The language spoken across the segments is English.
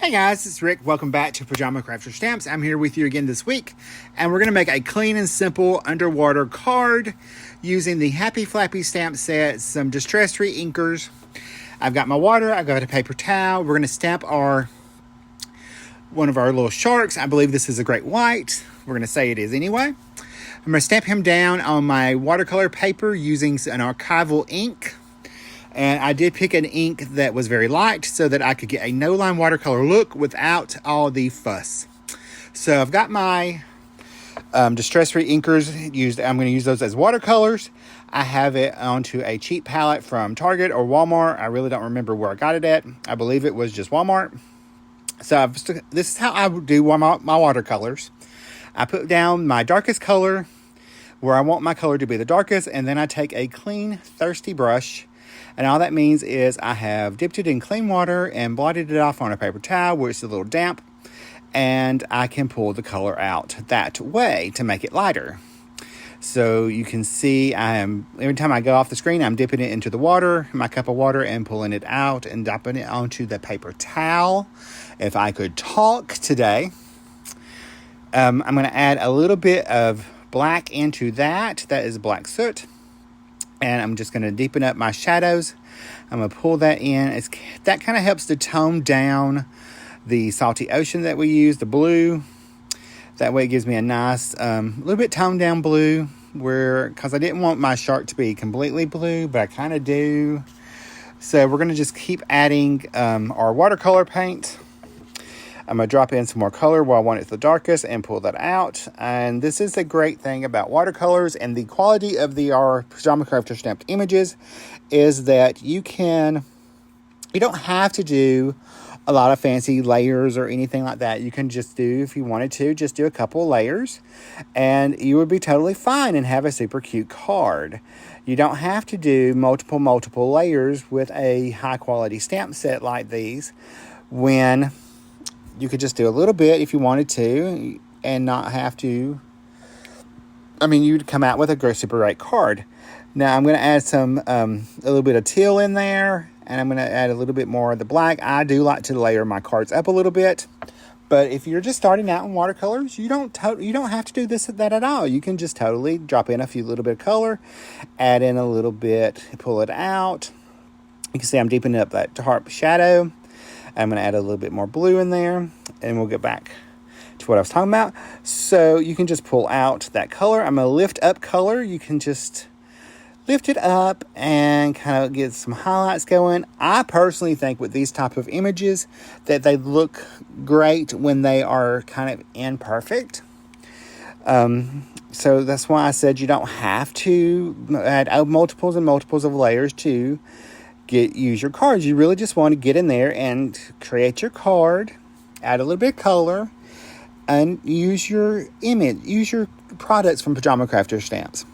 Hey guys, it's Rick. Welcome back to Pajama Crafter Stamps. I'm here with you again this week, and we're going to make a clean and simple underwater card using the Happy Flappy Stamp Set, some distress-free inkers. I've got my water, I've got a paper towel. We're going to stamp one of our little sharks. I believe this is a great white. We're going to say it is anyway. I'm going to stamp him down on my watercolor paper using an Archival Ink. And I did pick an ink that was very light so that I could get a no-line watercolor look without all the fuss. So I've got my distress-free inkers used. I'm going to use those as watercolors. I have it onto a cheap palette from Target or Walmart. I really don't remember where I got it at. I believe it was just Walmart. So this is how I do my watercolors. I put down my darkest color where I want my color to be the darkest, and then I take a clean, thirsty brush. And all that means is I have dipped it in clean water and blotted it off on a paper towel where it's a little damp. And I can pull the color out that way to make it lighter. So you can see every time I go off the screen, I'm dipping it into the water, my cup of water, and pulling it out and dumping it onto the paper towel. If I could talk today, I'm going to add a little bit of black into that. That is black soot. And I'm just going to deepen up my shadows. I'm going to pull that in. That kind of helps to tone down the salty ocean that we use, the blue. That way it gives me a nice, little bit toned down blue. Because I didn't want my shark to be completely blue, but I kind of do. So we're going to just keep adding our watercolor paint. I'm going to drop in some more color where I want it the darkest and pull that out. And this is the great thing about watercolors and the quality of our Pajama Crafter stamped images is that you don't have to do a lot of fancy layers or anything like that. You can just do, if you wanted to, just do a couple of layers and you would be totally fine and have a super cute card. You don't have to do multiple layers with a high quality stamp set like these when you could just do a little bit if you wanted to and not have to. You'd come out with a super great card. Now I'm going to add a little bit of teal in there, and I'm going to add a little bit more of the black. I do like to layer my cards up a little bit, but if you're just starting out in watercolors, you don't have to do that at all. You can just totally drop in a little bit of color, add in a little bit, pull it out. You can see I'm deepening up that dark shadow. I'm going to add a little bit more blue in there, and we'll get back to what I was talking about. So you can just pull out that color. I'm going to lift up color. You can just lift it up and kind of get some highlights going. I personally think with these type of images that they look great when they are kind of imperfect. So that's why I said you don't have to add multiples and multiples of layers to use your cards. You really just want to get in there and create your card, add a little bit of color, and use your products from Pajama Crafter Stamps.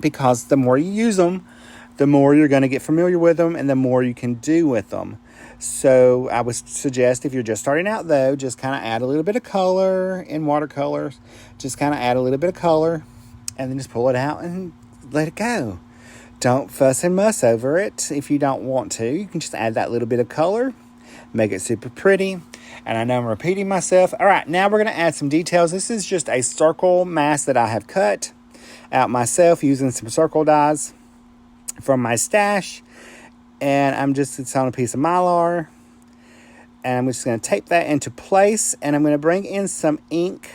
Because the more you use them, the more you're going to get familiar with them and the more you can do with them. So I would suggest if you're just starting out though, just kind of add a little bit of color in watercolors. Just kind of add a little bit of color and then just pull it out and let it go. Don't fuss and muss over it if you don't want to. You can just add that little bit of color, make it super pretty. And I know I'm repeating myself. All right, now we're going to add some details. This is just a circle mask that I have cut out myself using some circle dies from my stash. And it's on a piece of Mylar. And I'm just going to tape that into place. And I'm going to bring in some ink.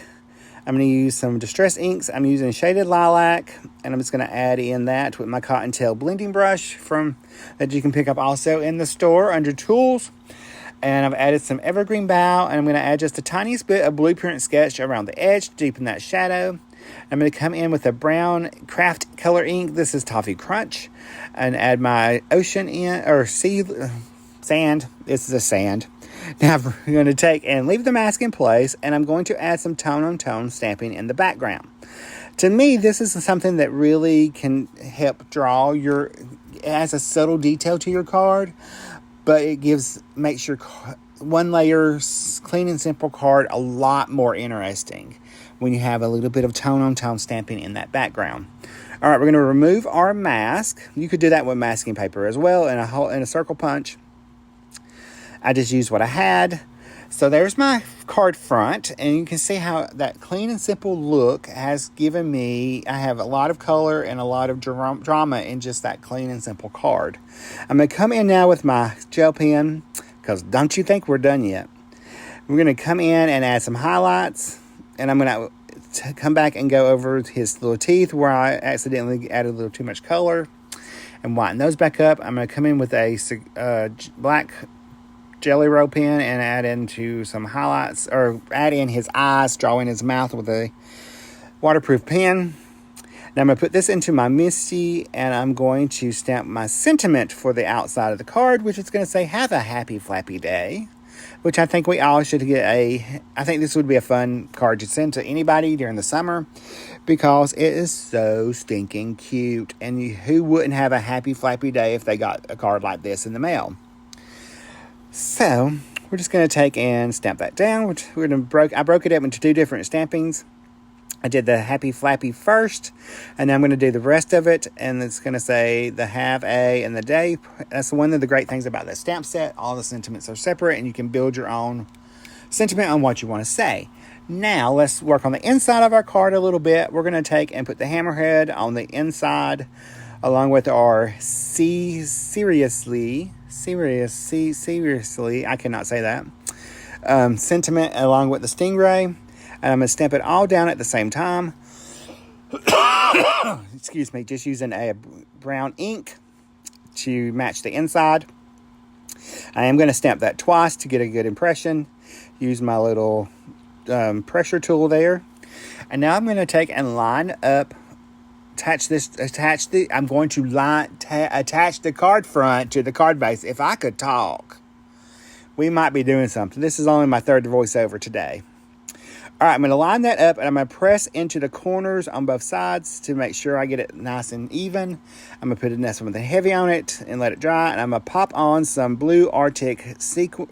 I'm going to use some distress inks. I'm using Shaded Lilac, and I'm just going to add in that with my Cottontail blending brush that you can pick up also in the store under Tools. And I've added some Evergreen Bough, and I'm going to add just the tiniest bit of Blueprint Sketch around the edge to deepen that shadow. I'm going to come in with a brown craft color ink. This is Toffee Crunch, and add my ocean sand. This is a sand. Now I'm going to take and leave the mask in place, and I'm going to add some tone-on-tone stamping in the background. To me, this is something that really can help it adds a subtle detail to your card, but it makes your one layer clean and simple card a lot more interesting when you have a little bit of tone-on-tone stamping in that background. All right, we're going to remove our mask. You could do that with masking paper as well in a circle punch. I just used what I had. So there's my card front, and you can see how that clean and simple look has given me, I have a lot of color and a lot of drama in just that clean and simple card. I'm going to come in now with my gel pen, because don't you think we're done yet. We're going to come in and add some highlights, and I'm going to come back and go over his little teeth where I accidentally added a little too much color and whiten those back up. I'm going to come in with a black jelly roll pen and add into some highlights, or add in his eyes, drawing his mouth with a waterproof pen. Now I'm going to put this into my Misty, and I'm going to stamp my sentiment for the outside of the card, which is going to say, have a happy flappy day, which I think we all should get I think this would be a fun card to send to anybody during the summer, because it is so stinking cute, and who wouldn't have a happy flappy day if they got a card like this in the mail? So we're just going to take and stamp that down. I broke it up into 2 different stampings. I did the Happy Flappy first, and now I'm going to do the rest of it, and it's going to say the have a and the day. That's one of the great things about this stamp set. All the sentiments are separate, and you can build your own sentiment on what you want to say. Now let's work on the inside of our card a little bit. We're going to take and put the hammerhead on the inside, along with our seriously, I cannot say that, sentiment, along with the stingray, and I'm going to stamp it all down at the same time. Excuse me, just using a brown ink to match the inside. I am going to stamp that twice to get a good impression. Use my little pressure tool there, and now I'm going to take and line up, I'm going to attach the card front to the card base. If I could talk, we might be doing something. This is only my 3rd voiceover today. All right, I'm going to line that up, and I'm going to press into the corners on both sides to make sure I get it nice and even. I'm going to put a something heavy on it and let it dry, and I'm going to pop on some blue Arctic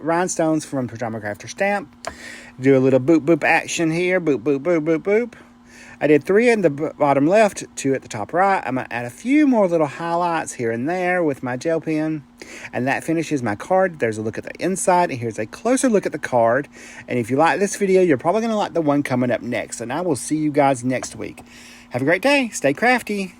Rhinestones from Pajama Crafter Stamp. Do a little boop boop action here, boop boop boop boop boop. I did 3 in the bottom left, 2 at the top right. I'm going to add a few more little highlights here and there with my gel pen. And that finishes my card. There's a look at the inside, and here's a closer look at the card. And if you like this video, you're probably going to like the one coming up next. And I will see you guys next week. Have a great day. Stay crafty.